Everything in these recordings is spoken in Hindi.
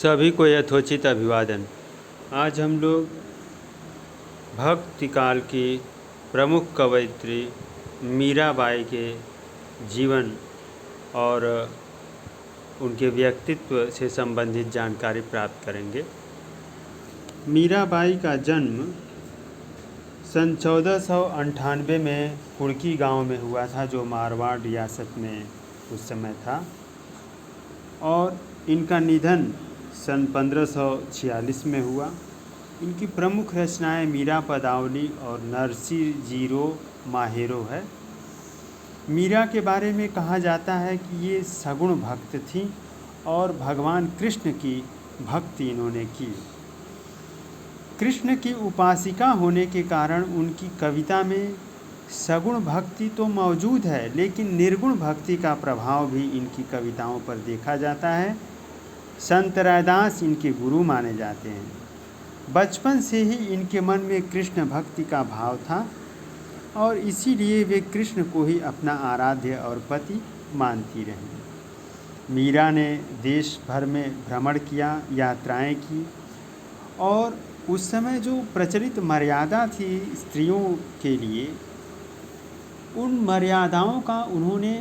सभी को यथोचित अभिवादन। आज हम लोग भक्ति काल की प्रमुख कवयित्री मीराबाई के जीवन और उनके व्यक्तित्व से संबंधित जानकारी प्राप्त करेंगे। मीराबाई का जन्म सन 1498 में कुड़की गांव में हुआ था, जो मारवाड़ रियासत में उस समय था, और इनका निधन सन 1546 में हुआ। इनकी प्रमुख रचनाएं मीरा पदावली और नरसी जीरो माहेरो है। मीरा के बारे में कहा जाता है कि ये सगुण भक्त थीं और भगवान कृष्ण की भक्ति इन्होंने की। कृष्ण की उपासिका होने के कारण उनकी कविता में सगुण भक्ति तो मौजूद है, लेकिन निर्गुण भक्ति का प्रभाव भी इनकी कविताओं पर देखा जाता है। संत रैदास इनके गुरु माने जाते हैं। बचपन से ही इनके मन में कृष्ण भक्ति का भाव था और इसीलिए वे कृष्ण को ही अपना आराध्य और पति मानती रहीं। मीरा ने देश भर में भ्रमण किया, यात्राएं की, और उस समय जो प्रचलित मर्यादा थी स्त्रियों के लिए, उन मर्यादाओं का उन्होंने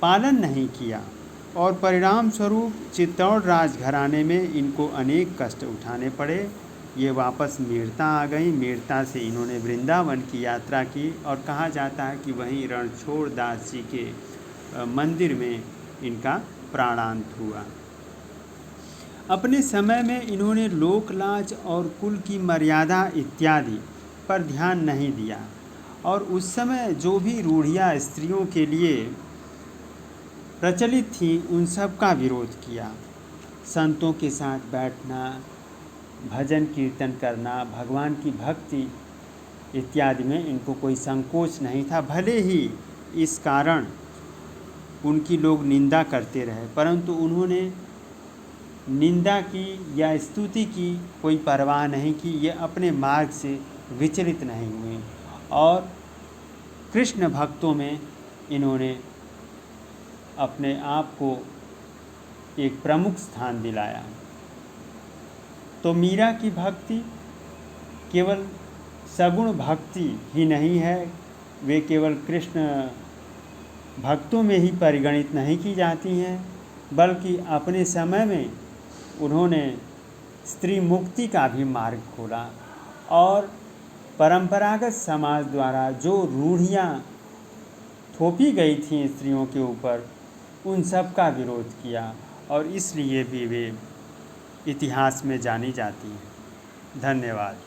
पालन नहीं किया और परिणाम स्वरूप चित्तौड़ राजघराने में इनको अनेक कष्ट उठाने पड़े। ये वापस मेड़ता आ गई। मेड़ता से इन्होंने वृंदावन की यात्रा की और कहा जाता है कि वहीं रणछोड़ दास जी के मंदिर में इनका प्राणांत हुआ। अपने समय में इन्होंने लोकलाज और कुल की मर्यादा इत्यादि पर ध्यान नहीं दिया और उस समय जो भी रूढ़ियाँ स्त्रियों के लिए प्रचलित थी उन सब का विरोध किया। संतों के साथ बैठना, भजन कीर्तन करना, भगवान की भक्ति इत्यादि में इनको कोई संकोच नहीं था। भले ही इस कारण उनकी लोग निंदा करते रहे, परंतु उन्होंने निंदा की या स्तुति की कोई परवाह नहीं की। ये अपने मार्ग से विचलित नहीं हुए और कृष्ण भक्तों में इन्होंने अपने आप को एक प्रमुख स्थान दिलाया। तो मीरा की भक्ति केवल सगुण भक्ति ही नहीं है, वे केवल कृष्ण भक्तों में ही परिगणित नहीं की जाती हैं, बल्कि अपने समय में उन्होंने स्त्री मुक्ति का भी मार्ग खोला और परंपरागत समाज द्वारा जो रूढ़ियाँ थोपी गई थीं स्त्रियों के ऊपर, उन सब का विरोध किया और इसलिए भी वे इतिहास में जानी जाती हैं। धन्यवाद।